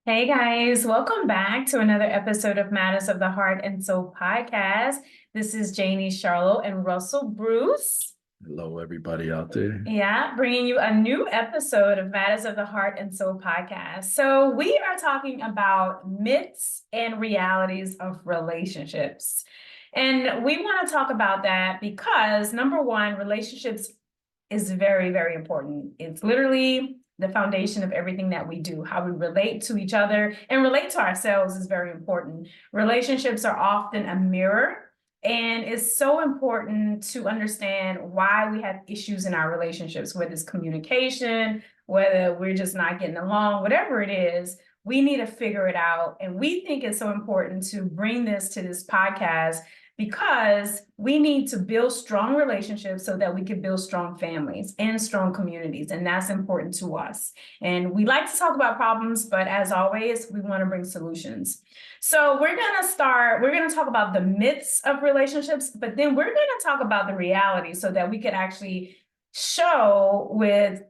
Hey guys, welcome back to another episode of Matters of the Heart and Soul podcast. This is Janie, Charlot, and Russell Bruce. Hello, everybody out there. Yeah, bringing you a new episode of Matters of the Heart and Soul podcast. So, we are talking about myths and realities of relationships. And we want to talk about that because number one, relationships is very, very important. It's literally the foundation of everything that we do. How we relate to each other and relate to ourselves is very important. Relationships are often a mirror, and it's so important to understand why we have issues in our relationships, whether it's communication, whether we're just not getting along, whatever it is. We need to figure it out. And we think it's so important to bring this to this podcast because we need to build strong relationships so that we can build strong families and strong communities. And that's important to us. And we like to talk about problems, but as always, we want to bring solutions. So we're going to talk about the myths of relationships, but then we're going to talk about the reality so that we can actually show with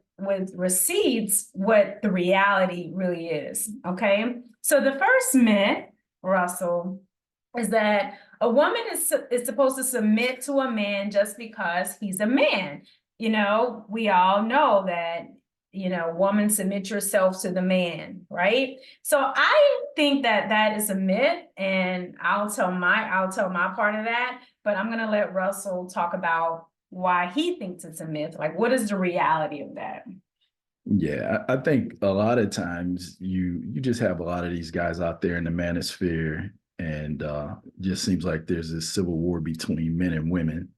receipts what the reality really is. Okay. So the first myth, Russell, is that a woman is supposed to submit to a man just because he's a man. You know, we all know that, woman, submit yourself to the man, right? So I think that that is a myth, and I'll tell my part of that, but I'm going to let Russell talk about why he thinks it's a myth. Like, what is the reality of that? Yeah, I think a lot of times you just have a lot of these guys out there in the manosphere, and just seems like there's this civil war between men and women.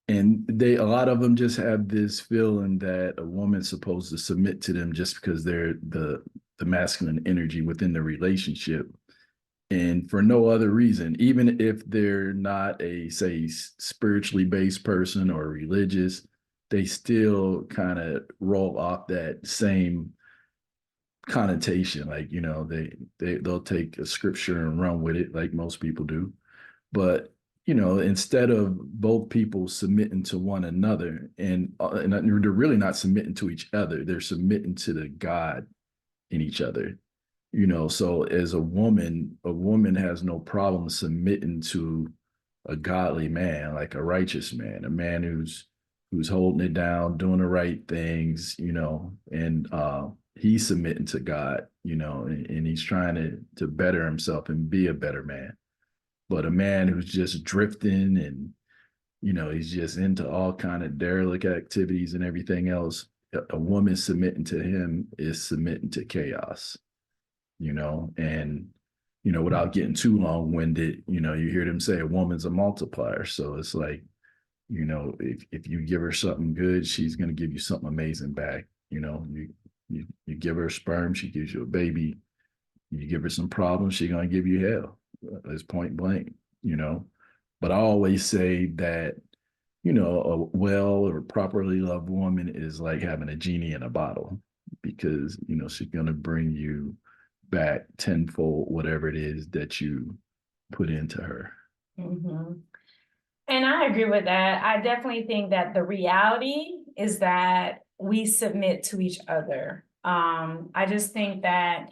And a lot of them just have this feeling that a woman's supposed to submit to them just because they're the masculine energy within the relationship. And for no other reason, even if they're not a, say, spiritually based person or religious, they still kind of roll off that same connotation. Like, they'll take a scripture and run with it like most people do. But, instead of both people submitting to one another, and they're really not submitting to each other, they're submitting to the God in each other. So as a woman has no problem submitting to a godly man, like a righteous man, a man who's holding it down, doing the right things, and he's submitting to God, and he's trying to better himself and be a better man. But a man who's just drifting and, he's just into all kind of derelict activities and everything else, a woman submitting to him is submitting to chaos, and without getting too long-winded, you hear them say a woman's a multiplier. So it's like, if you give her something good, she's going to give you something amazing back. You give her sperm, she gives you a baby. You give her some problems, she's going to give you hell. It's point blank. But I always say that, a well or properly loved woman is like having a genie in a bottle, because, she's going to bring you back tenfold whatever it is that you put into her. Mm-hmm. And I agree with that. I definitely think that the reality is that we submit to each other. I just think that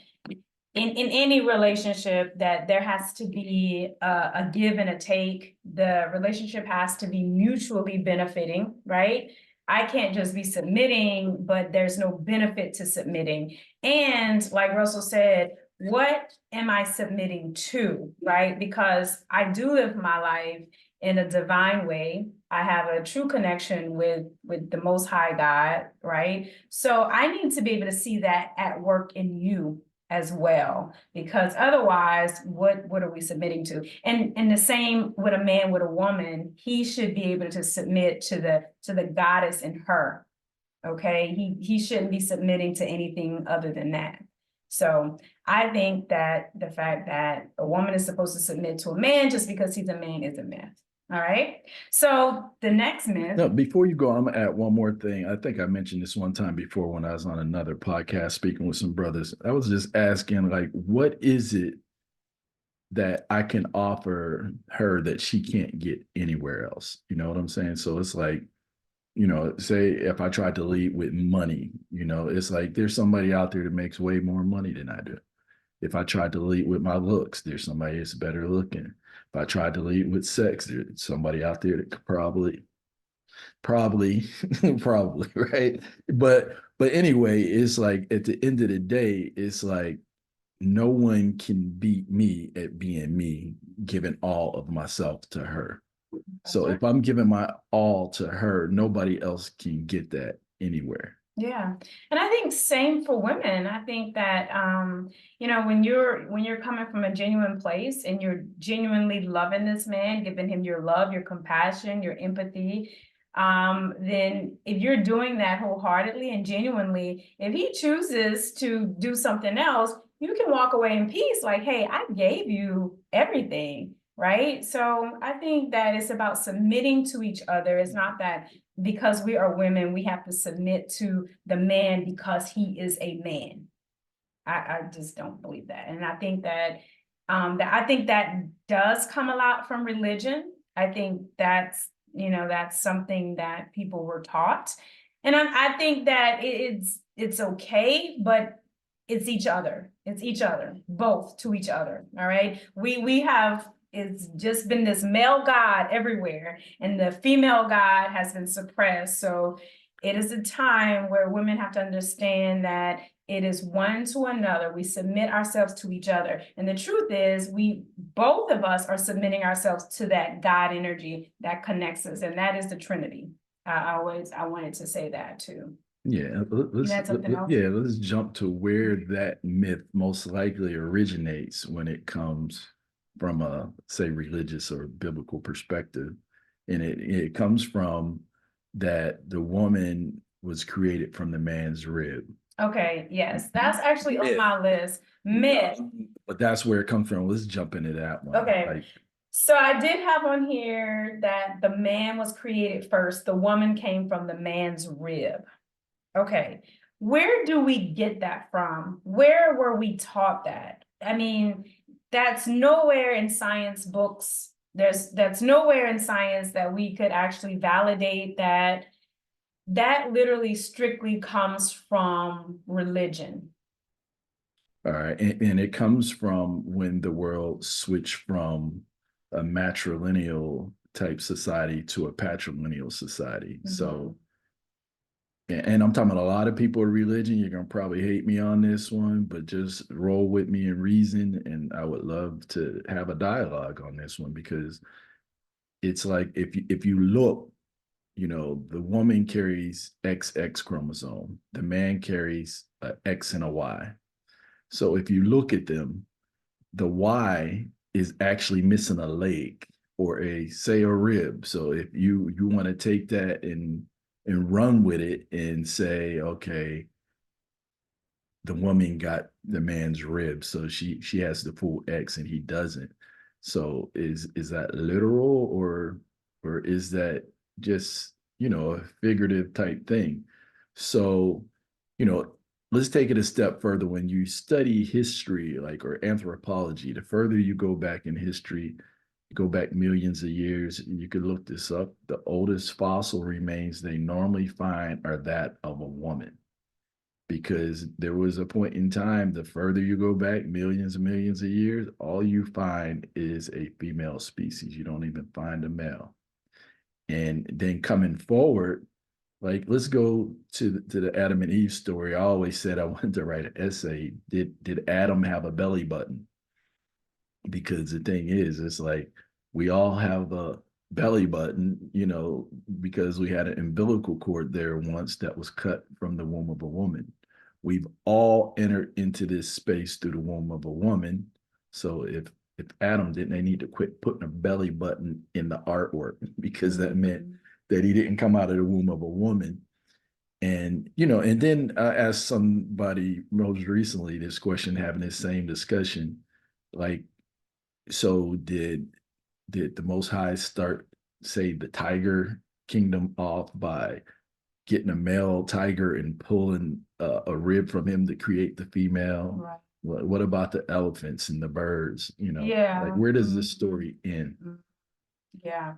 in any relationship that there has to be a give and a take. The relationship has to be mutually benefiting, right? I can't just be submitting, but there's no benefit to submitting. And like Russell said, what am I submitting to, right? Because I do live my life in a divine way. I have a true connection with the Most High God, right? So I need to be able to see that at work in you as well, because otherwise, what are we submitting to? And the same with a man with a woman, he should be able to submit to the goddess in her. Okay, he shouldn't be submitting to anything other than that. So I think that the fact that a woman is supposed to submit to a man just because he's a man is a myth. All right. So the next myth. No, before you go, I'm gonna add one more thing. I think I mentioned this one time before when I was on another podcast speaking with some brothers. I was just asking, like, what is it that I can offer her that she can't get anywhere else? You know what I'm saying? So it's like, say if I tried to lead with money, it's like there's somebody out there that makes way more money than I do. If I tried to lead with my looks, there's somebody that's better looking. If I tried to lead with sex, there's somebody out there that could probably, probably, right? But anyway, it's like at the end of the day, it's like no one can beat me at being me, giving all of myself to her. So Right. if I'm giving my all to her, nobody else can get that anywhere. Yeah. And I think same for women. I think that you know, when you're coming from a genuine place and you're genuinely loving this man, giving him your love, your compassion, your empathy, then if you're doing that wholeheartedly and genuinely, if he chooses to do something else, you can walk away in peace, like, hey, I gave you everything, right? So I think that it's about submitting to each other. It's not that because we are women, we have to submit to the man because he is a man. I just don't believe that. And I think that I think that does come a lot from religion. I think that's, you know, that's something that people were taught. And I think that it's okay, but it's each other. It's each other, both to each other. All right. We have, it's just been this male God everywhere, and the female God has been suppressed. So it is a time where women have to understand that it is one to another. We submit ourselves to each other. And the truth is, we, both of us, are submitting ourselves to that God energy that connects us. And that is the Trinity. I wanted to say that too. Yeah, You had something else? yeah, let's jump to where that myth most likely originates when it comes from a, say, religious or biblical perspective. And it comes from that the woman was created from the man's rib. Okay, yes, that's actually on Myth. my list. Myth. But that's where it comes from. Let's jump into that one. Okay. Like, So I did have on here that the man was created first, the woman came from the man's rib. Okay, where do we get that from? Where were we taught that? I mean, that's nowhere in science books. That's nowhere in science that we could actually validate that. That literally strictly comes from religion. all right. And it comes from when the world switched from a matrilineal type society to a patrilineal society. So, and I'm talking about a lot of people of religion. You're going to probably hate me on this one, but just roll with me and reason. And I would love to have a dialogue on this one, because it's like if you look, you know, the woman carries XX chromosome, the man carries a X and a Y. So if you look at them, the Y is actually missing a leg or a, say, a rib. So if you want to take that and run with it and say, okay, the woman got the man's rib, so she has the full X and he doesn't. So is that literal, or is that just, you know, a figurative type thing? So, you know, let's take it a step further. When you study history, like, or anthropology, the further you go back in history, go back millions of years, you could look this up. The oldest fossil remains they normally find are that of a woman, because there was a point in time, the further you go back, millions and millions of years, all you find is a female species. You don't even find a male. And then coming forward, like, let's go to the Adam and Eve story. I always said I wanted to write an essay. Did Adam have a belly button? Because the thing is, it's like we all have a belly button, you know, because we had an umbilical cord there once that was cut from the womb of a woman. We've all entered into this space through the womb of a woman. So if Adam didn't, they need to quit putting a belly button in the artwork, because that meant that he didn't come out of the womb of a woman. And, you know, and then I asked somebody most recently this question, having this same discussion, like, so did the Most High start, say, the tiger kingdom off by getting a male tiger and pulling a rib from him to create the female? Right. What about the elephants and the birds? You know, Yeah. like, where does this story end? Yeah.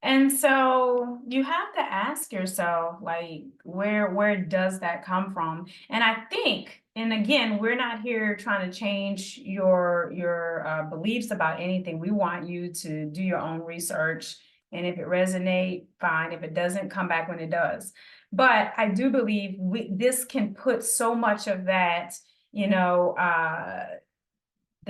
And so you have to ask yourself, like, where does that come from? And I think And again, we're not here trying to change your beliefs about anything. We want you to do your own research. And if it resonates, fine. If it doesn't, come back when it does. But I do believe this can put so much of that, the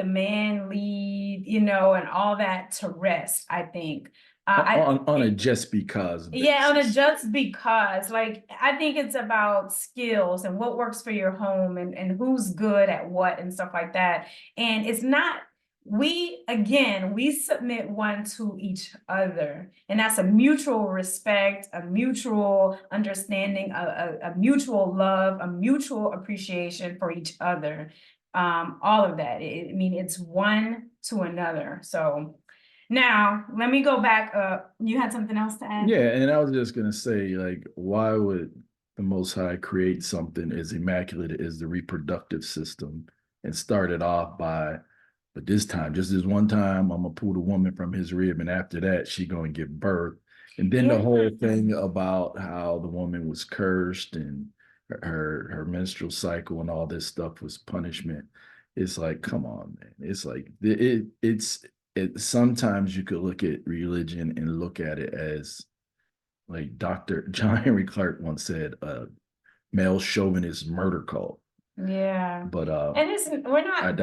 man lead, and all that to rest, I think. On a just because Yeah, on a basis. just because, like, I think it's about skills and what works for your home and who's good at what and stuff like that. And it's not, we submit one to each other. And that's a mutual respect, a mutual understanding, a mutual love, a mutual appreciation for each other. All of that. I mean, it's one to another. So now, let me go back up. You had something else to add? Yeah, and I was just gonna say, like, why would the Most High create something as immaculate as the reproductive system and start it off by, but this time, just this one time, I'm gonna pull the woman from his rib, and after that, she gonna give birth. And then the whole thing about how the woman was cursed and her menstrual cycle and all this stuff was punishment. It's like, come on, man. It's like sometimes you could look at religion and look at it as, like Dr. John Henry Clark once said, male chauvinist murder cult. Yeah. But and we're not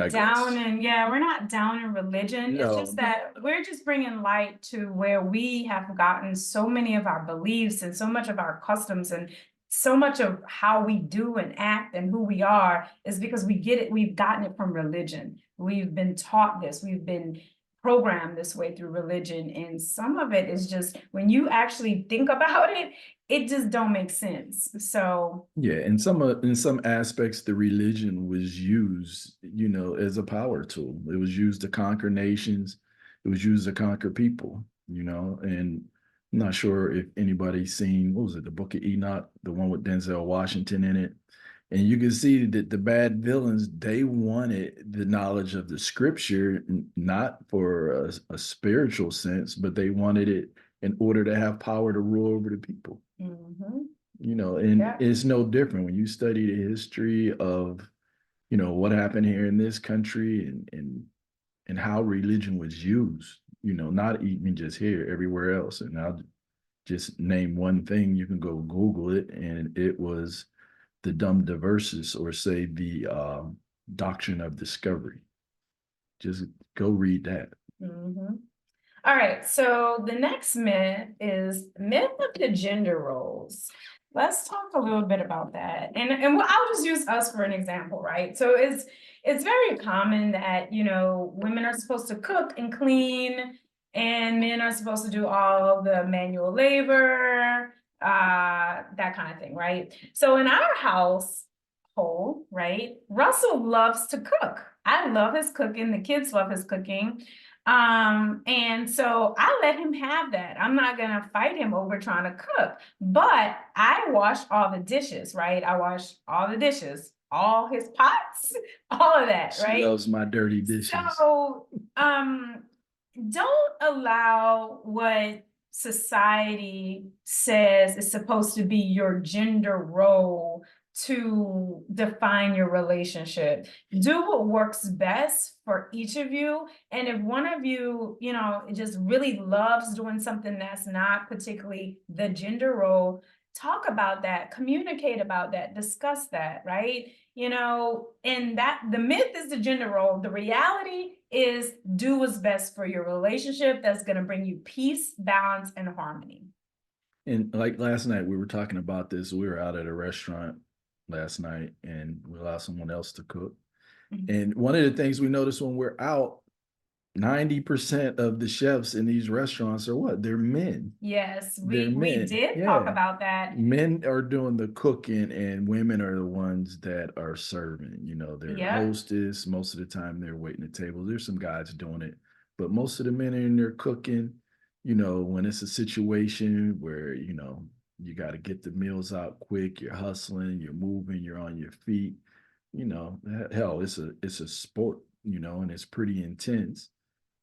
down in religion. No. It's just that we're just bringing light to where we have gotten so many of our beliefs and so much of our customs and so much of how we do and act and who we are is because we've gotten it from religion. We've been taught this, we've been programmed this way through religion, and some of it is just, when you actually think about it, it just don't make sense. So yeah, in some aspects, the religion was used, as a power tool. It was used to conquer nations. It was used to conquer people, and I'm not sure if anybody's seen, what was it, the Book of Enoch, the one with Denzel Washington in it. And you can see that the bad villains, they wanted the knowledge of the scripture, not for a spiritual sense, but they wanted it in order to have power to rule over the people. mhm. And Yeah. it's no different when you study the history of, what happened here in this country and how religion was used, not even just here, everywhere else. And I'll just name one thing. You can go Google it, and it was the dumb diversus, or say the doctrine of discovery. Just go read that. Mhm. All right, so the next myth is myth of the gender roles. Let's talk a little bit about that. And I'll just use us for an example, right? So it's very common that, women are supposed to cook and clean, and men are supposed to do all the manual labor, that kind of thing, right? So in our household, right, Russell loves to cook. I love his cooking. The kids love his cooking. And so I let him have that. I'm not gonna fight him over trying to cook, but I wash all the dishes, right? I wash all the dishes, all his pots, all of that, She right? loves my dirty dishes. So, don't allow what society says is supposed to be your gender role to define your relationship. Do what works best for each of you. And if one of you, just really loves doing something that's not particularly the gender role, talk about that, communicate about that, discuss that, right? And that the myth is the gender role. The reality is do what's best for your relationship that's going to bring you peace, balance, and harmony. And like last night, we were talking about this. We were out at a restaurant last night, and we allowed someone else to cook. Mhm. And one of the things we noticed when we're out, 90% of the chefs in these restaurants are what? They're men. Yes, They're we men. did talk about that. Men are doing the cooking, and women are the ones that are serving. They're Yeah. hostess. Most of the time, they're waiting at tables. There's some guys doing it, but most of the men are in there cooking. When it's a situation where, you got to get the meals out quick, you're hustling, you're moving, you're on your feet, hell, it's a sport, and it's pretty intense.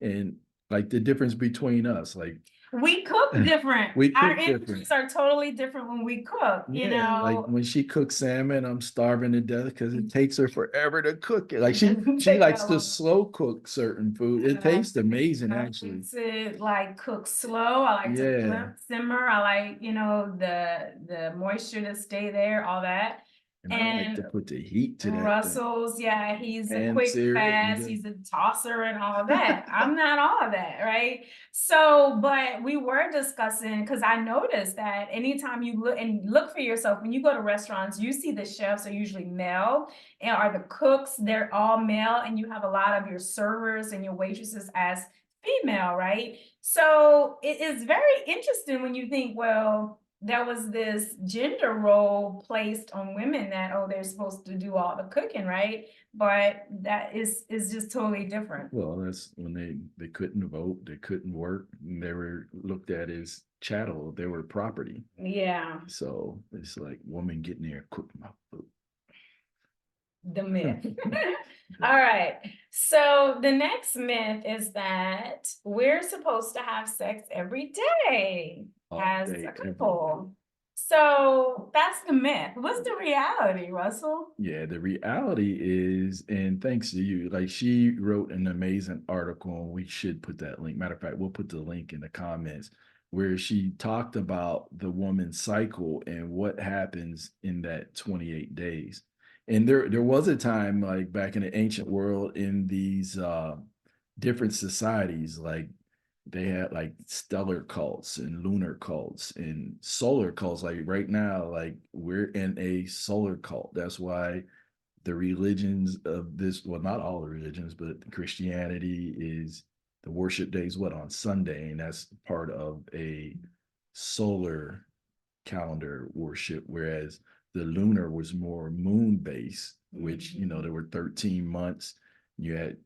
And like the difference between us, like We cook different. We Our cook energies different. are totally different when we cook, you Yeah, like know. when she cooks salmon, I'm starving to death because it takes her forever to cook it. Like It she doesn't she take likes that to long. slow cook certain food. It tastes amazing, actually. To like cook slow. I like to Yeah, simmer. I like, you know, the moisture to stay there, all that. and I like to And put the heat to that thing. Russell's, yeah, he's a Pan quick sear it and fast, just he's a tosser and all of that. I'm not all of that, right? So, but we were discussing because I noticed that anytime you look for yourself, when you go to restaurants, you see the chefs are usually male and are the cooks, they're all male, and you have a lot of your servers and your waitresses as female, right? So it is very interesting when you think, well, there was this gender role placed on women that, oh, they're supposed to do all the cooking, right? But that is just totally different. well, that's when they couldn't vote, they couldn't work, and they were looked at as chattel. They were property. Yeah, So it's like woman getting there, cook my food. the myth. All right. So the next myth is that we're supposed to have sex every day All as day, a every day. couple. So that's the myth. What's the reality, Russell? Yeah, the reality is, and thanks to you, like she wrote an amazing article, and we should put that link. Matter of fact, we'll put the link in the comments where she talked about the woman's cycle and what happens in that 28 days. And there was a time like back in the ancient world in these different societies, like they had like stellar cults and lunar cults and solar cults. Like right now, like we're in a solar cult. That's why the religions of this, well, not all the religions, but Christianity is the worship days what on Sunday, and that's part of a solar calendar worship, whereas the lunar was more moon based, which there were 13 months. You had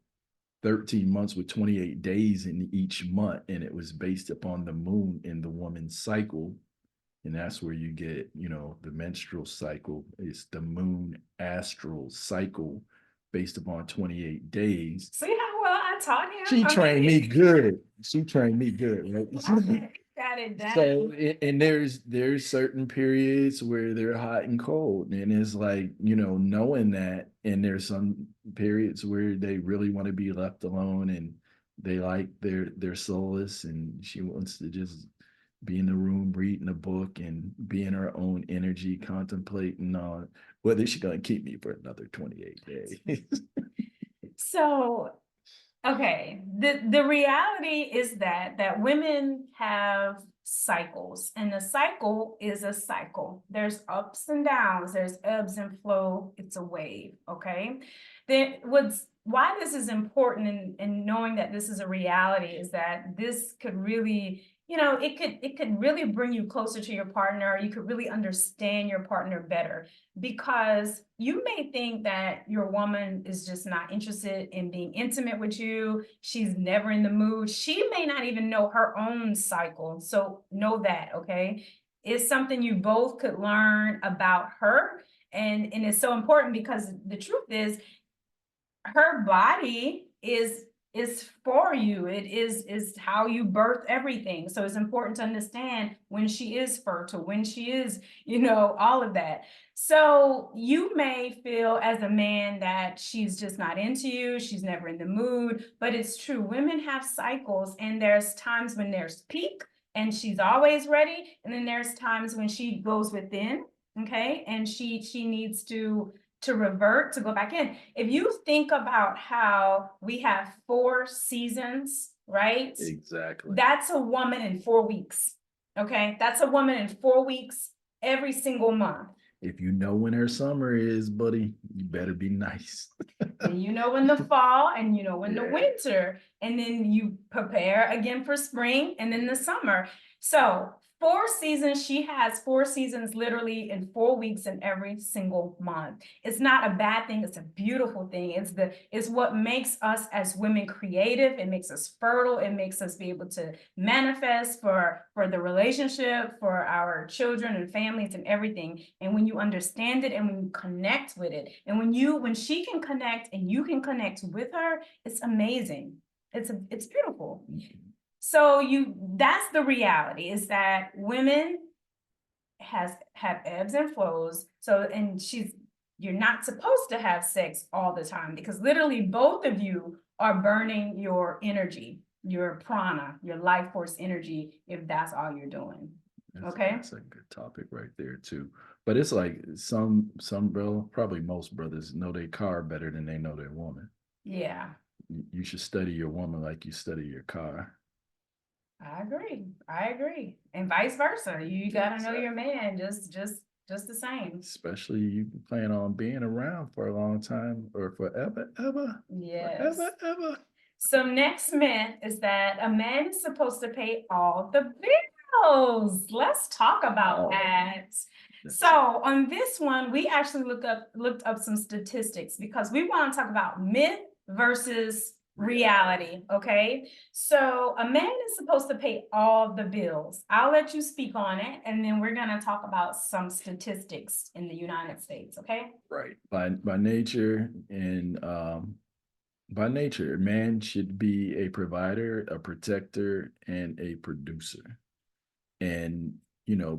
13 months with 28 days in each month, and it was based upon the moon in the woman's cycle. And that's where you get, the menstrual cycle. It's the moon astral cycle based upon 28 days. See how well I taught him? She trained me good. She trained me good, right? Got it done. So, and there's certain periods where they're hot and cold, and it's like knowing that, and there's some periods where they really want to be left alone, and they like their solace, and she wants to just be in the room reading a book and be in her own energy, contemplating on whether she's gonna keep me for another 28 days. So, okay, the reality is that women have cycles, and the cycle is a cycle. There's ups and downs, there's ebbs and flow, it's a wave, okay? Then why this is important in knowing that this is a reality is that this could really, it could really bring you closer to your partner. You could really understand your partner better, because you may think that your woman is just not interested in being intimate with you. She's never in the mood. She may not even know her own cycle. So know that, okay? It's something you both could learn about her. And it's so important because the truth is her body is for you. It is how you birth everything. So it's important to understand when she is fertile, when she is, all of that. So you may feel as a man that she's just not into you, she's never in the mood, but it's true. Women have cycles, and there's times when there's peak and she's always ready, and then there's times when she goes within, okay, and she needs to revert, to go back in. If you think about how we have 4 seasons, right? Exactly. That's a woman in 4 weeks. Okay, that's a woman in 4 weeks every single month. If you know when her summer is, buddy, you better be nice. And you know when the fall, and you know when the winter, and then you prepare again for spring and then the summer. So 4 seasons, she has 4 seasons literally in 4 weeks in every single month. It's not a bad thing, it's a beautiful thing. It's what makes us as women creative. It makes us fertile. It makes us be able to manifest for the relationship, for our children and families and everything. And when you understand it and when you connect with it, and when she can connect and you can connect with her, it's amazing. It's beautiful. So that's the reality, is that women have ebbs and flows. So, and you're not supposed to have sex all the time, because literally both of you are burning your energy, your prana, your life force energy, if that's all you're doing. Okay. That's a good topic right there too. But it's like some bro, probably most brothers know their car better than they know their woman. Yeah. You should study your woman like you study your car. I agree. And vice versa. You gotta know your man just the same. Especially you plan on being around for a long time or forever, ever. Yes. Forever, ever. So next myth is that a man is supposed to pay all the bills. Let's talk about that. So on this one, we actually looked up some statistics, because we want to talk about myth versus reality. Okay. So a man is supposed to pay all the bills. I'll let you speak on it, and then we're going to talk about some statistics in the United States. Okay. Right. By nature, and by nature, man should be a provider, a protector, and a producer. And,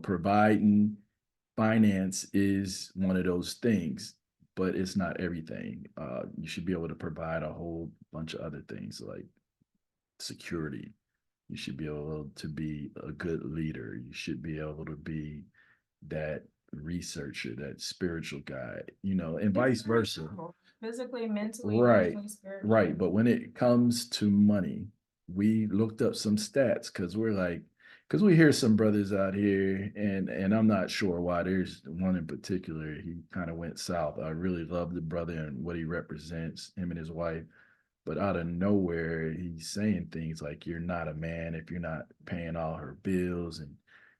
providing finance is one of those things, but it's not everything. You should be able to provide a whole bunch of other things like security. You should be able to be a good leader. You should be able to be that researcher, that spiritual guy, and vice versa. Physically, mentally, Right, spiritually. right. But when it comes to money, we looked up some stats because we hear some brothers out here, and I'm not sure why. There's one in particular, he kind of went south. I really love the brother and what he represents, him and his wife. But out of nowhere, he's saying things like, you're not a man if you're not paying all her bills, and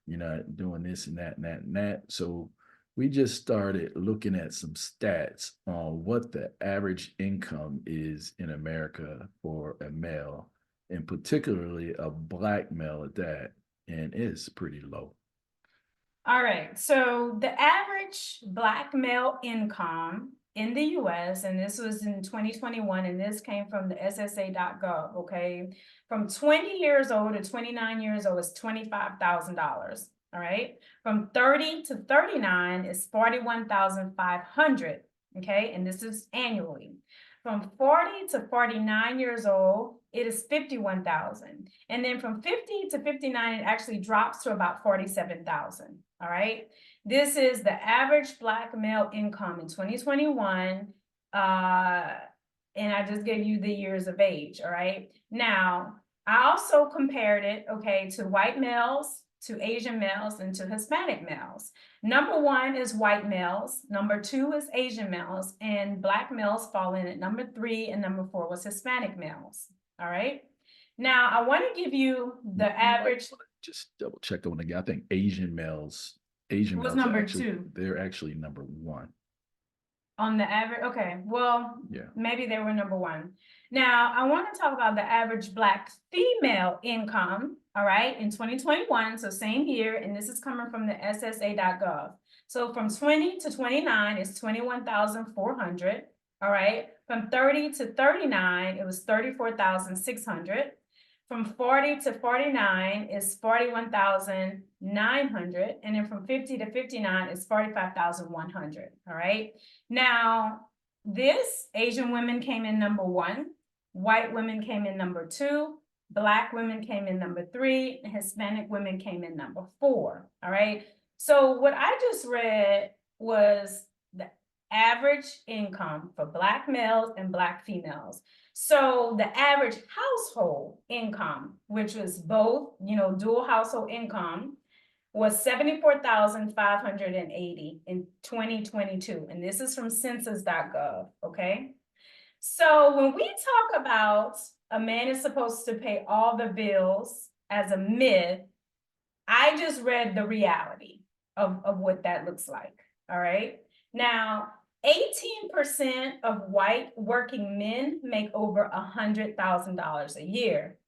you're not doing this and that and that and that. So we just started looking at some stats on what the average income is in America for a male, and particularly a Black male at that, and it's pretty low. All right, so the average Black male income in the US, and this was in 2021, and this came from the SSA.gov, okay? From 20 years old to 29 years old is $25,000, all right? From 30 to 39 is 41,500, okay? And this is annually. From 40 to 49 years old, it is 51,000. And then from 50 to 59, it actually drops to about 47,000. All right. This is the average Black male income in 2021. And I just gave you the years of age. All right. Now, I also compared it, okay, to white males, to Asian males, and to Hispanic males. Number one is white males. Number two is Asian males, and Black males fall in at number three, and number four was Hispanic males. All right. Now, I want to give you the average. Just double check on the guy. I think Asian males was number two. They're actually number one. On the average, okay, well, yeah, maybe they were number one. Now, I want to talk about the average Black female income, all right, in 2021, so same year, and this is coming from the SSA.gov. So from 20 to 29 is 21,400, all right? From 30 to 39, it was 34,600. From 40 to 49 is 41,900. And then from 50 to 59 is 45,100. All right. Now, this Asian women came in number one, white women came in number two, Black women came in number three, and Hispanic women came in number four. All right. So what I just read was the average income for Black males and Black females. So the average household income, which was both, dual household income, was 74,580 in 2022. And this is from census.gov, okay? So when we talk about a man is supposed to pay all the bills as a myth, I just read the reality of what that looks like, all right? Now, 18% of white working men make over $100,000 a year,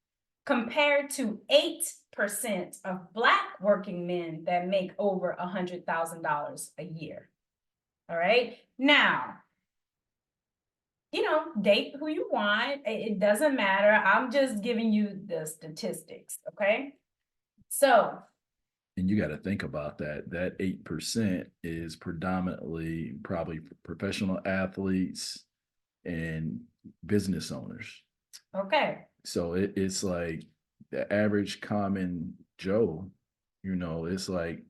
compared to 8% of Black working men that make over $100,000 a year. All right. Now, date who you want. It doesn't matter. I'm just giving you the statistics, okay? So, And you got to think about that. That 8% is predominantly probably professional athletes and business owners. okay. So it's like the average common Joe, it's like,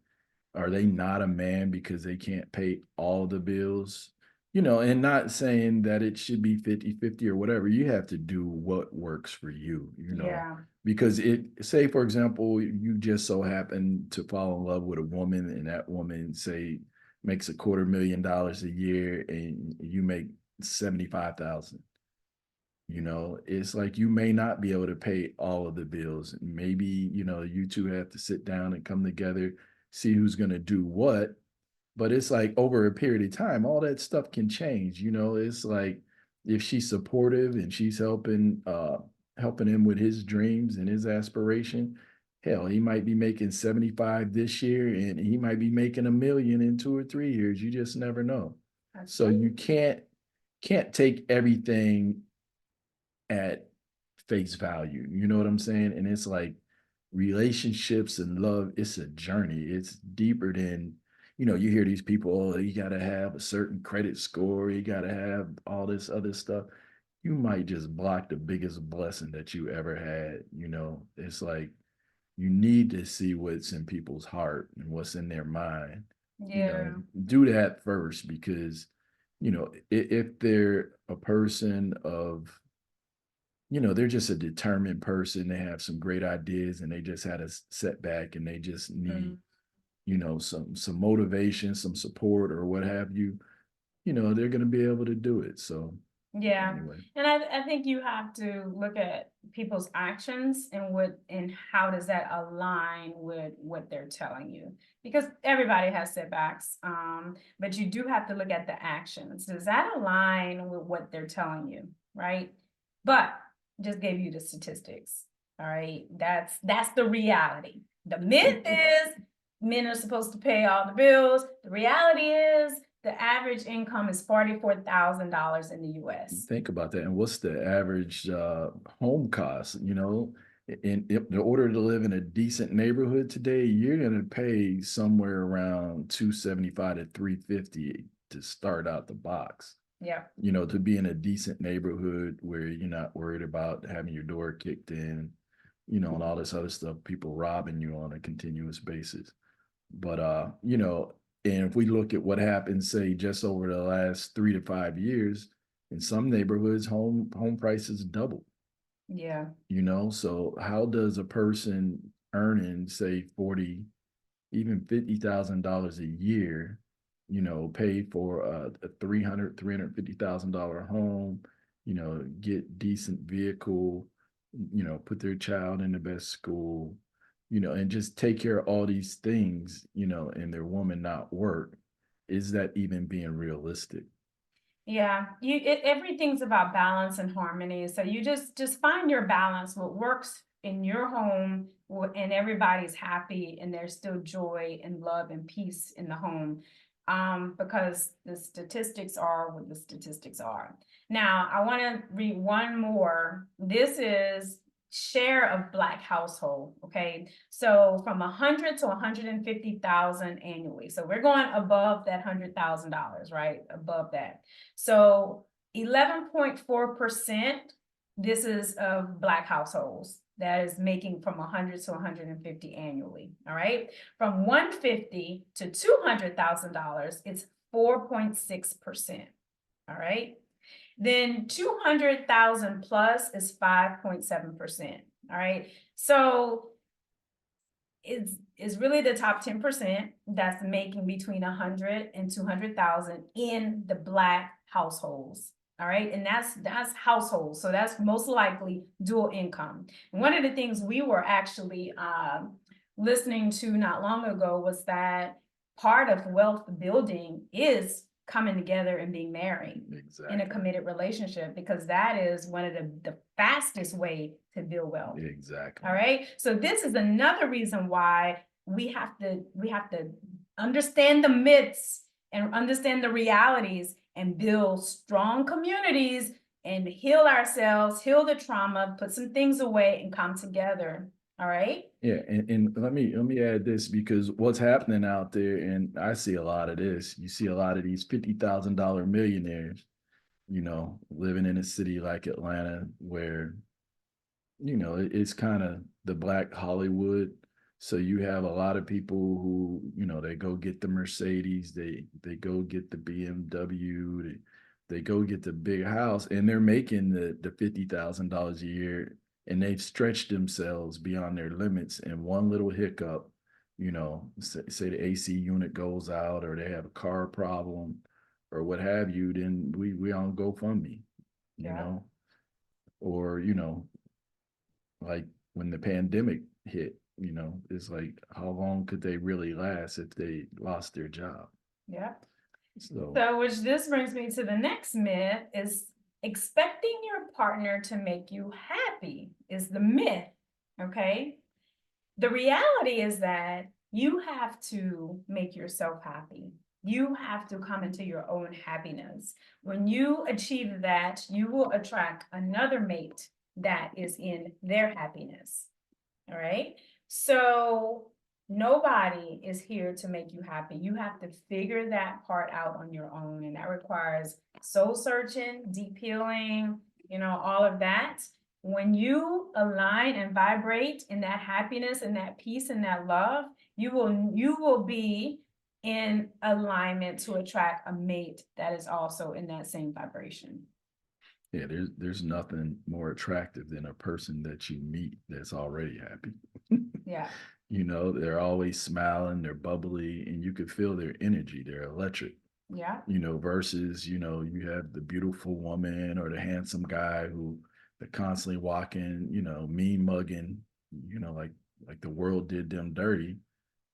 are they not a man because they can't pay all the bills? And not saying that it should be 50-50 or whatever. You have to do what works for you, Yeah. because say, for example, you just so happen to fall in love with a woman and that woman, say, makes $250,000 a year and you make 75,000. It's like you may not be able to pay all of the bills. Maybe, you two have to sit down and come together, see who's going to do what. But it's like over a period of time, all that stuff can change. It's like if she's supportive and she's helping him with his dreams and his aspiration, hell, he might be making 75 this year and he might be making 1 million in 2 or 3 years. You just never know. So you can't take everything at face value. You know what I'm saying? And it's like relationships and love, it's a journey. It's deeper than, you hear these people, oh, you got to have a certain credit score, you got to have all this other stuff. You might just block the biggest blessing that you ever had. It's like you need to see what's in people's heart and what's in their mind. Yeah. Do that first, because if they're a person of, they're just a determined person. They have some great ideas and they just had a setback and they just need, some motivation, some support or what have you, they're going to be able to do it. So, Yeah. anyway. And I think you have to look at people's actions and how does that align with what they're telling you? Because everybody has setbacks, but you do have to look at the actions. Does that align with what they're telling you, right? But just gave you the statistics. All right. That's the reality. The myth is men are supposed to pay all the bills. The reality is the average income is $44,000 in the US. Think about that. And what's the average home cost? In order to live in a decent neighborhood today, you're going to pay somewhere around 275 to 350 to start out the box. Yeah. To be in a decent neighborhood where you're not worried about having your door kicked in, and all this other stuff, people robbing you on a continuous basis. But and if we look at what happened, say, just over the last 3 to 5 years, in some neighborhoods, home prices doubled. Yeah. So how does a person earning, say, 40, even $50,000 a year, pay for a $350,000 home, get decent vehicle, put their child in the best school, and just take care of all these things, and their woman not work? Is that even being realistic? Yeah, everything's about balance and harmony. So you just find your balance, what works in your home, and everybody's happy, and there's still joy and love and peace in the home. Because the statistics are what the statistics are. Now, I want to read one more. This is share of Black household. Okay, so from 100 to 150,000 annually. So we're going above that $100,000, right? Above that. So 11.4%. This is of Black households that is making from 100 to 150 annually. All right, from 150 to $200,000, it's 4.6%. All right. Then 200,000 plus is 5.7%. All right. So it's really the top 10% that's making between 100 and 200,000 in the Black households. All right. And that's households. So that's most likely dual income. And one of the things we were actually listening to not long ago was that part of wealth building is coming together and being married. Exactly. In a committed relationship, because that is one of the fastest way to build wealth. Exactly. All right. So this is another reason why we have to understand the myths and understand the realities and build strong communities and heal ourselves, heal the trauma, put some things away and come together. All right. Yeah, and let me add this, because what's happening out there, and I see a lot of this. You see a lot of these $50,000 millionaires, living in a city like Atlanta, where it's kind of the Black Hollywood. So you have a lot of people who, they go get the Mercedes, they go get the BMW, they go get the big house, and they're making the $50,000 a year, and they've stretched themselves beyond their limits. And one little hiccup, say the AC unit goes out, or they have a car problem, or what have you, then we on GoFundMe, you Yeah. know, or like when the pandemic hit, it's like, how long could they really last if they lost their job? Yeah. So So, which this brings me to the next myth is expecting your partner to make you happy is the myth. Okay. The reality is that you have to make yourself happy. You have to come into your own happiness. When you achieve that, you will attract another mate that is in their happiness. All right. So nobody is here to make you happy. You have to figure that part out on your own. And that requires soul searching, deep healing, all of that. When you align and vibrate in that happiness and that peace and that love, you will be in alignment to attract a mate that is also in that same vibration. yeah, there's nothing more attractive than a person that you meet that's already happy. Yeah. They're always smiling, they're bubbly, and you could feel their energy. They're electric. Yeah. Versus, you have the beautiful woman or the handsome guy who they're constantly walking, mean mugging, like the world did them dirty,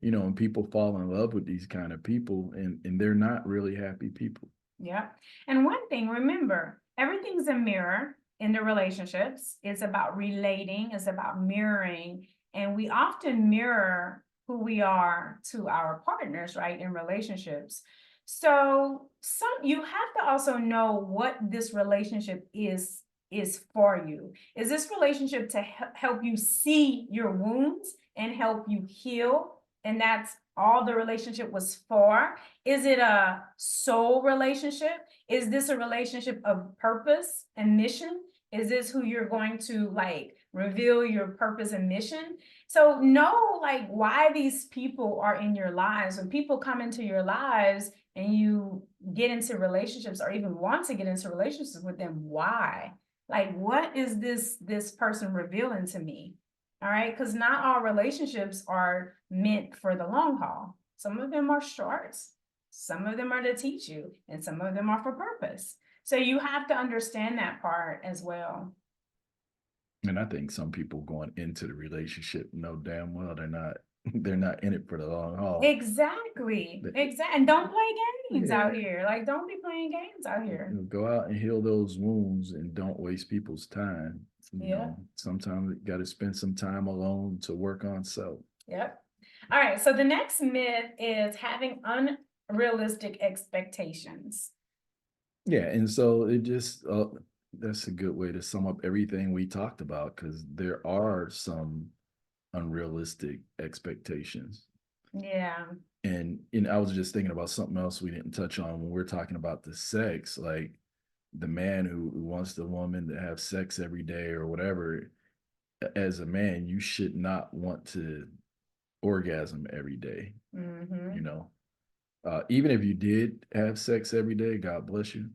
and people fall in love with these kind of people, and they're not really happy people. Yeah. And one thing, remember, everything's a mirror in the relationships. It's about relating, it's about mirroring. And we often mirror who we are to our partners, right, in relationships. So you have to also know what this relationship is for you. Is this relationship to help you see your wounds and help you heal? And that's all the relationship was for. Is it a soul relationship? Is this a relationship of purpose and mission? Is this who you're going to reveal your purpose and mission? So know why these people are in your lives. When people come into your lives and you get into relationships or even want to get into relationships with them, why? What is this person revealing to me? All right, because not all relationships are meant for the long haul. Some of them are short, some of them are to teach you, and some of them are for purpose. So you have to understand that part as well. And I think some people going into the relationship know damn well they're not in it for the long haul. Exactly. And don't play games out here. Don't be playing games out here. Go out and heal those wounds and don't waste people's time. Sometimes you got to spend some time alone to work on self. Yep. All right. So the next myth is having unrealistic expectations. Yeah. And so it just, that's a good way to sum up everything we talked about, because there are some unrealistic expectations. Yeah. And I was just thinking about something else we didn't touch on when we're talking about the sex, like the man who wants the woman to have sex every day or whatever. As a man, you should not want to orgasm every day. Mm-hmm. Even if you did have sex every day, God bless you.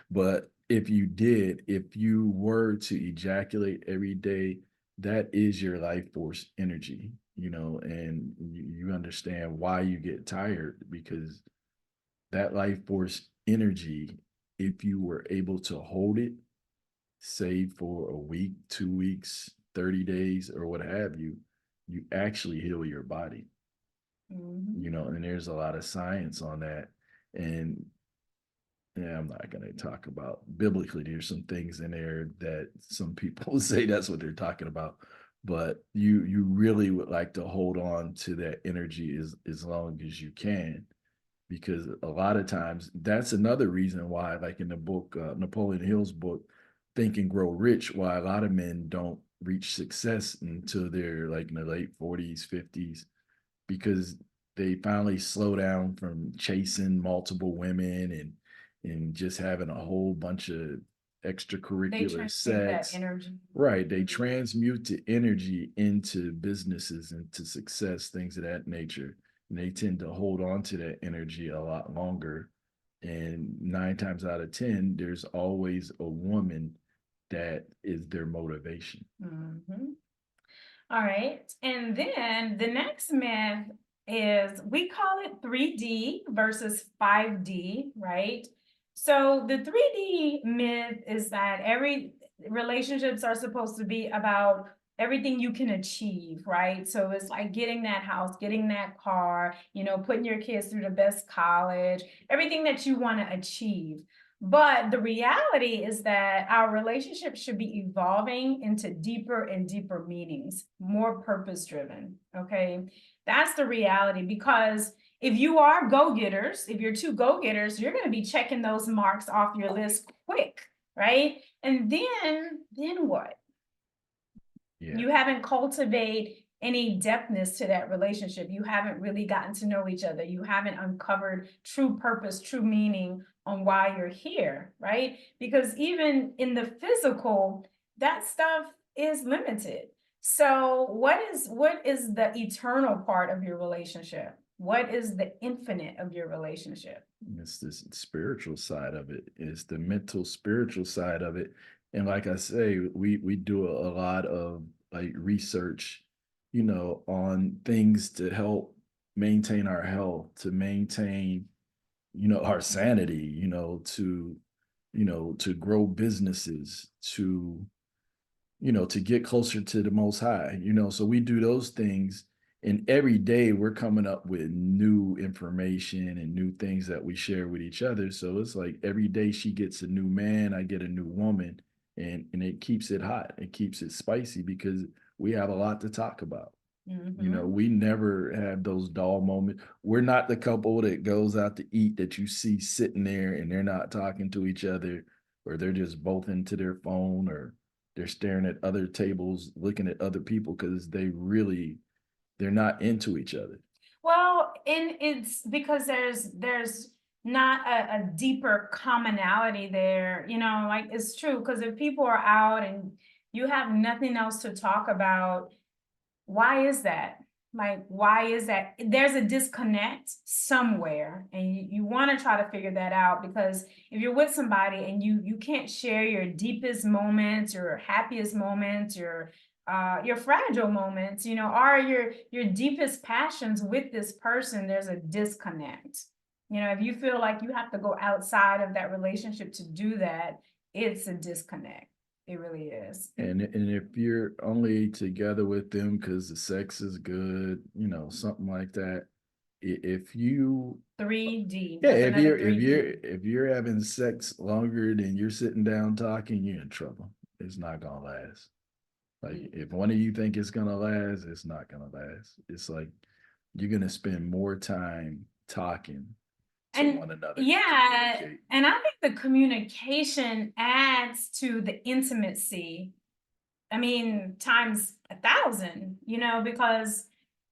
But if you were to ejaculate every day, that is your life force energy, and you understand why you get tired, because that life force energy, if you were able to hold it, say for a week, 2 weeks, 30 days, or what have you, you actually heal your body. Mm-hmm. And there's a lot of science on that. And yeah, I'm not going to talk about biblically. There's some things in there that some people say that's what they're talking about, but you really would like to hold on to that energy as long as you can. because a lot of times that's another reason why, like in the book, Napoleon Hill's book, Think and Grow Rich, why a lot of men don't reach success until they're like in the late 40s, 50s, because they finally slow down from chasing multiple women and just having a whole bunch of They extracurricular transmute that sex. energy. Right. They transmute the energy into businesses, into success, things of that nature. And they tend to hold on to that energy a lot longer. And 9 times out of 10, there's always a woman that is their motivation. Mhm. All right. And then the next myth is we call it 3D versus 5D, right? So the 3D myth is that every relationships are supposed to be about everything you can achieve, right? So it's like getting that house, getting that car, putting your kids through the best college, everything that you want to achieve. But the reality is that our relationship should be evolving into deeper and deeper meanings, more purpose driven. Okay. That's the reality, because if you are go-getters, if you're two go-getters, you're going to be checking those marks off your list quick, right? And then what? Yeah. You haven't cultivated any depthness to that relationship. You haven't really gotten to know each other. You haven't uncovered true purpose, true meaning on why you're here, right? Because even in the physical, that stuff is limited. So what is the eternal part of your relationship? What is the infinite of your relationship? It's this spiritual side of it. It's the mental, spiritual side of it. And like I say, we do a lot of like research, on things to help maintain our health, to maintain, our sanity, to grow businesses, to get closer to the most high, so we do those things. And every day we're coming up with new information and new things that we share with each other. So it's like every day she gets a new man, I get a new woman, and it keeps it hot. It keeps it spicy because we have a lot to talk about. Mhm. We never have those dull moments. We're not the couple that goes out to eat that you see sitting there and they're not talking to each other, or they're just both into their phone, or they're staring at other tables, looking at other people because they're not into each other. Well, and it's because there's not a deeper commonality there, like it's true. Because if people are out and you have nothing else to talk about, why is that? Like, why is that? There's a disconnect somewhere, and you want to try to figure that out, because if you're with somebody and you can't share your deepest moments, your happiest moments, your fragile moments, are your deepest passions with this person, there's a disconnect. If you feel like you have to go outside of that relationship to do that, it's a disconnect. It really is. And if you're only together with them because the sex is good, something like that. If you 3D. Yeah, That's if another you're if 3D. you're if you're having sex longer than you're sitting down talking, you're in trouble. It's not gonna last. Like if one of you think it's gonna last, it's not gonna last. It's like you're gonna spend more time talking to And one another. yeah, and I think the communication adds to the intimacy. I mean, times 1,000, because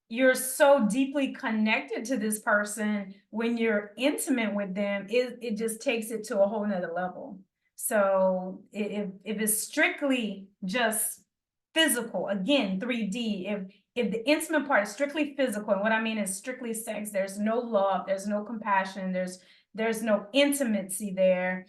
you're so deeply connected to this person. When you're intimate with them, it just takes it to a whole nother level. So if it's strictly just physical, again, 3D, if the intimate part is strictly physical, and what I mean is strictly sex, there's no love, there's no compassion, there's no intimacy there,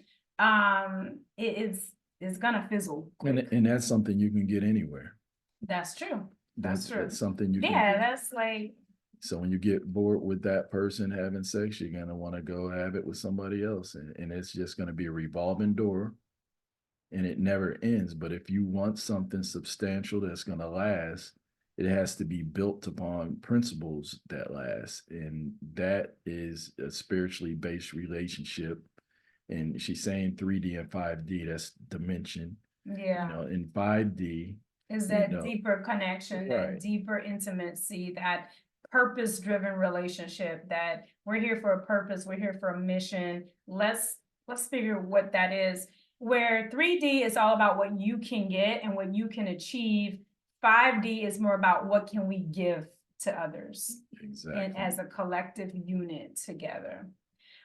it's gonna fizzle quick. And that's something you can get anywhere. That's true. That's true. That's something you can Yeah, get. that's like, So when you get bored with that person having sex, you're gonna want to go have it with somebody else. And it's just gonna be a revolving door and it never ends. But if you want something substantial that's gonna last, it has to be built upon principles that last. And that is a spiritually based relationship. And she's saying 3D and 5D, that's dimension. yeah, In 5D, is you that know, deeper connection, that right. deeper intimacy, that purpose-driven relationship, that we're here for a purpose, we're here for a mission. Let's figure what that is. Where 3D is all about what you can get and what you can achieve, 5D is more about what can we give to others. Exactly. And as a collective unit together.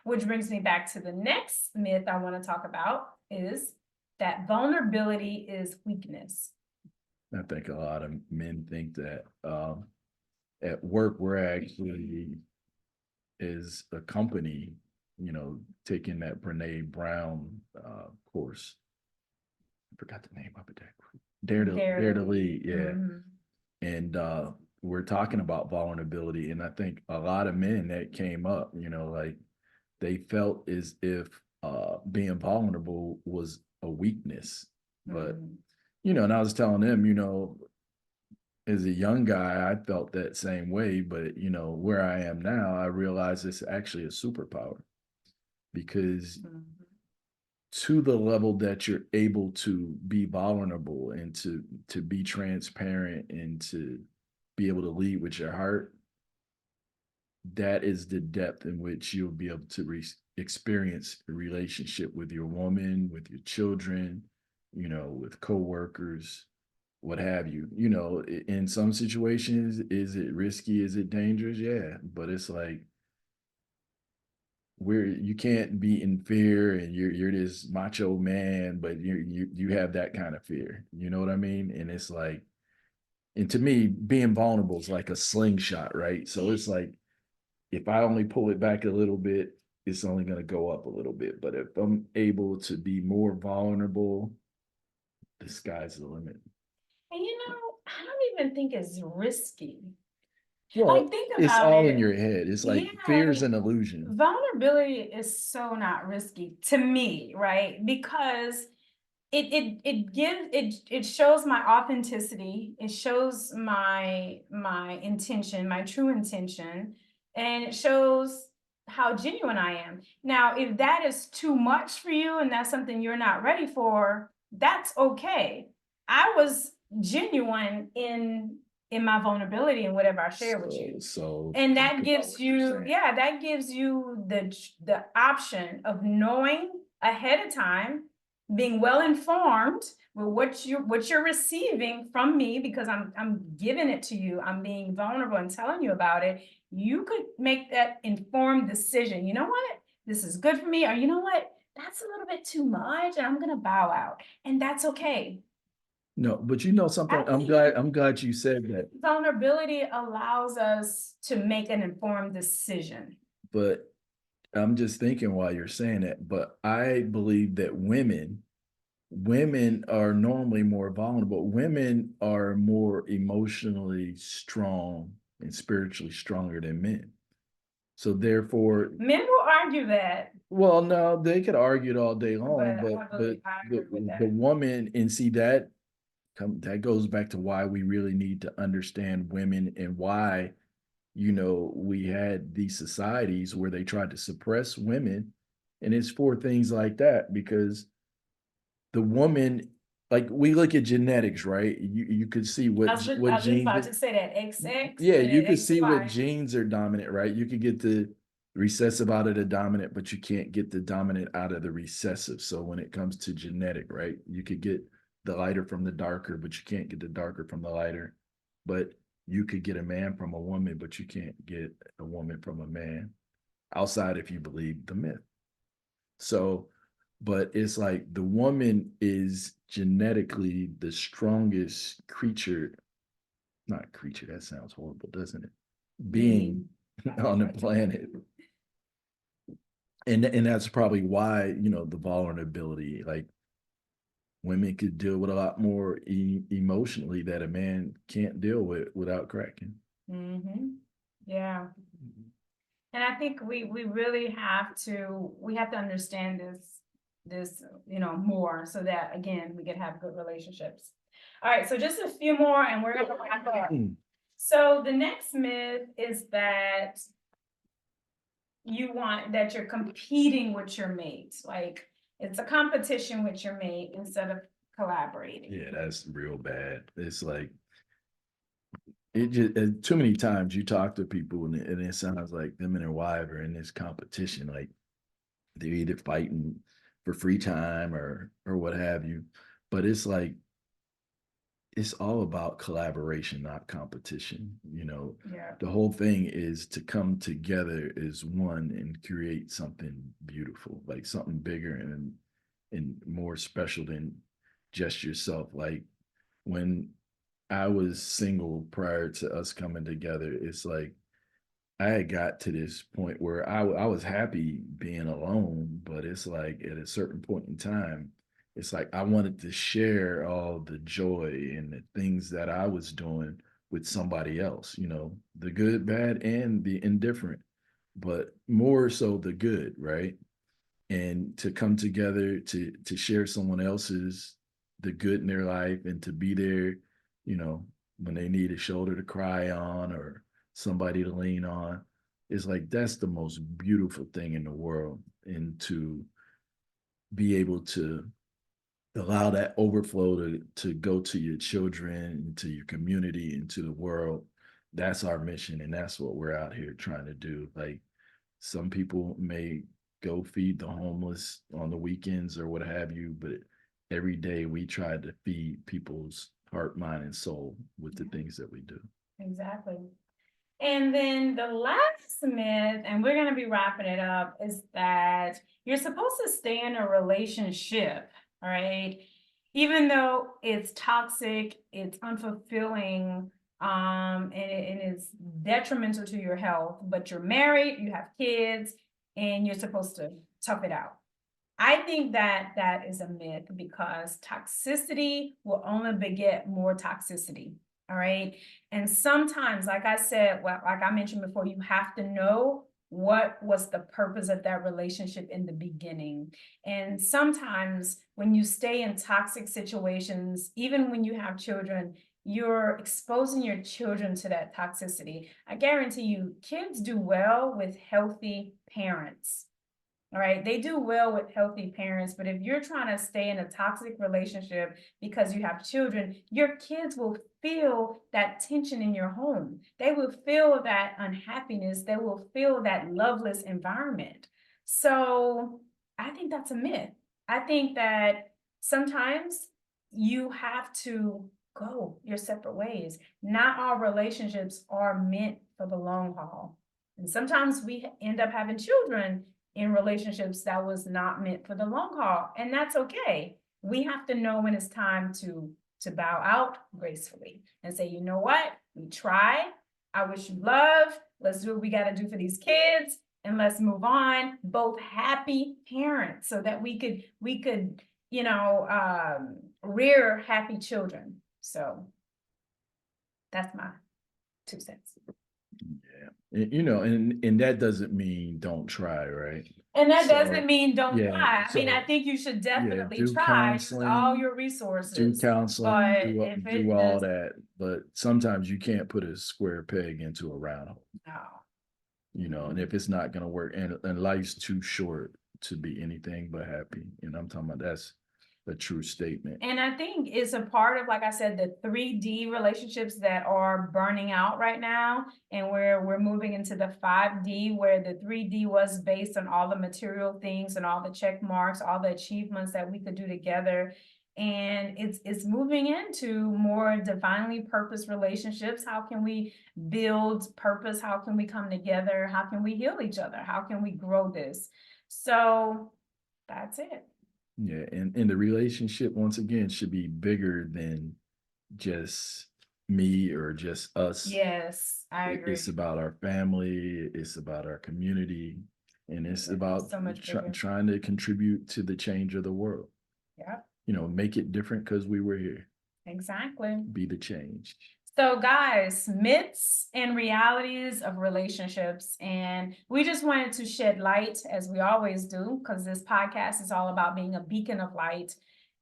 Which brings me back to the next myth I want to talk about, is that vulnerability is weakness. I think a lot of men think that at work, we're actually, as a company, taking that Brene Brown course. I forgot the name of it. Dare to Lead. Yeah. Mm-hmm. And we're talking about vulnerability. And I think a lot of men that came up, like they felt as if being vulnerable was a weakness. But, and I was telling them, as a young guy, I felt that same way. But, where I am now, I realize it's actually a superpower, because to the level that you're able to be vulnerable and to be transparent and to be able to lead with your heart, that is the depth in which you'll be able to experience a relationship with your woman, with your children, with coworkers, what have you. In some situations, is it risky? Is it dangerous? Yeah, but it's like, where you can't be in fear and you're this macho man, but you have that kind of fear. You know what I mean? And it's like, and to me, being vulnerable is like a slingshot, right? So it's like, if I only pull it back a little bit, it's only going to go up a little bit. But if I'm able to be more vulnerable, the sky's the limit. And I don't even think it's risky. Well, think it's about all it. in your head. It's like fear's an illusion. Vulnerability is so not risky to me, right? Because it shows my authenticity, it shows my intention, my true intention, and it shows how genuine I am. Now, if that is too much for you and that's something you're not ready for, that's okay. I was genuine in my vulnerability and whatever I share with you. And that gives you, that gives you the option of knowing ahead of time, being well informed with what you're receiving from me, because I'm giving it to you. I'm being vulnerable and telling you about it. You could make that informed decision. You know what? This is good for me, or you know what? That's a little bit too much, and I'm gonna bow out, and that's okay. No, but something, I'm glad you said that. Vulnerability allows us to make an informed decision. But I'm just thinking while you're saying it, but I believe that women are normally more vulnerable. Women are more emotionally strong and spiritually stronger than men. So therefore, men will argue that. Well, no, they could argue it all day long, but the woman, and see that goes back to why we really need to understand women, and why we had these societies where they tried to suppress women, and it's for things like that, because the woman, like, we look at genetics, right? You could see what genes. I was about to say that XX. Yeah, you could see what genes are dominant, right? You could get the recessive out of the dominant, but you can't get the dominant out of the recessive. So when it comes to genetic, right, you could get the lighter from the darker, but you can't get the darker from the lighter. But you could get a man from a woman, but you can't get a woman from a man, outside if you believe the myth. So, but it's like the woman is genetically the strongest creature, not creature, that sounds horrible, doesn't it? Being on the planet. And that's probably why, the vulnerability, like, women could deal with a lot more emotionally that a man can't deal with without cracking. Yeah. And I think we really have to understand this more, so that, again, we can have good relationships. All right, so just a few more and we're gonna wrap up. So the next myth is that you're competing with your mate. Like, it's a competition with your mate instead of collaborating. Yeah, that's real bad. It's like, it just too many times you talk to people and it sounds like them and their wife are in this competition. Like they're either fighting for free time or what have you. But it's like it's all about collaboration, not competition. Yeah. The whole thing is to come together as one and create something beautiful, like something bigger and more special than just yourself. Like when I was single prior to us coming together, it's like I had got to this point where I was happy being alone, but it's like at a certain point in time, it's like I wanted to share all the joy and the things that I was doing with somebody else, the good, bad, and the indifferent, but more so the good, right? And to come together to share someone else's the good in their life and to be there, you know, when they need a shoulder to cry on or somebody to lean on, is like that's the most beautiful thing in the world. And to be able to allow that overflow to go to your children, to your community, into the world, that's our mission, and that's what we're out here trying to do. Like some people may go feed the homeless on the weekends or what have you, but every day we try to feed people's heart, mind, and soul with the things that we do. Exactly. And then the last myth, and we're going to be wrapping it up, is that you're supposed to stay in a relationship, all right? Even though it's toxic, it's unfulfilling, and it is detrimental to your health, but you're married, you have kids, and you're supposed to tough it out. I think that that is a myth because toxicity will only beget more toxicity. All right. And sometimes, like I said, well, like I mentioned before, you have to know what was the purpose of that relationship in the beginning. And sometimes when you stay in toxic situations, even when you have children, you're exposing your children to that toxicity. I guarantee you, kids do well with healthy parents. All right, they do well with healthy parents, but if you're trying to stay in a toxic relationship because you have children, your kids will feel that tension in your home. They will feel that unhappiness. They will feel that loveless environment. So I think that's a myth. I think that sometimes you have to go your separate ways. Not all relationships are meant for the long haul. And sometimes we end up having children in relationships that was not meant for the long haul, and that's okay. We have to know when it's time to bow out gracefully and say, you know what, we tried, I wish you love, let's do what we got to do for these kids, and let's move on, both happy parents, so that we could rear happy children. So that's my 2 cents. Yeah. And that doesn't mean don't try, right? And that So, doesn't mean don't yeah, try. I mean, I so think you should yeah, definitely do try, use all counseling, your do resources. counseling, But if do it all just, that, but sometimes you can't put a square peg into a round hole, no. and if it's not going to work, and life's too short to be anything but happy, and I'm talking about that's a true statement. And I think it's a part of, like I said, the 3D relationships that are burning out right now. And we're moving into the 5D, where the 3D was based on all the material things and all the check marks, all the achievements that we could do together. And it's moving into more divinely purposed relationships. How can we build purpose? How can we come together? How can we heal each other? How can we grow this? So that's it. Yeah, and the relationship once again should be bigger than just me or just us. Yes, I agree. It's about our family, it's about our community, and it's about so much bigger. trying to contribute to the change of the world. Yeah, Make it different because we were here. exactly. Be the change. So guys, myths and realities of relationships. And we just wanted to shed light, as we always do, because this podcast is all about being a beacon of light,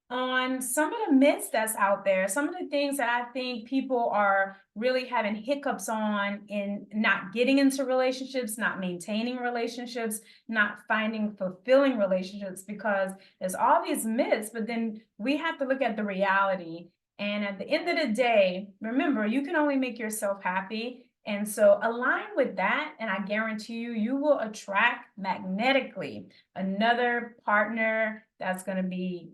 on some of the myths that's out there, some of the things that I think people are really having hiccups on in not getting into relationships, not maintaining relationships, not finding fulfilling relationships, because there's all these myths, but then we have to look at the reality. And at the end of the day, remember, you can only make yourself happy. And so align with that, and I guarantee you, you will attract magnetically another partner that's going to be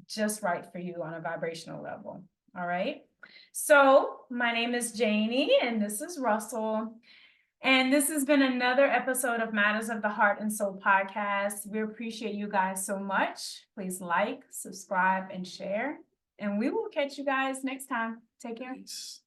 just right for you on a vibrational level. All right. So my name is Janie, and this is Russell. And this has been another episode of Matters of the Heart and Soul podcast. We appreciate you guys so much. Please like, subscribe, and share. And we will catch you guys next time. Take care. Peace.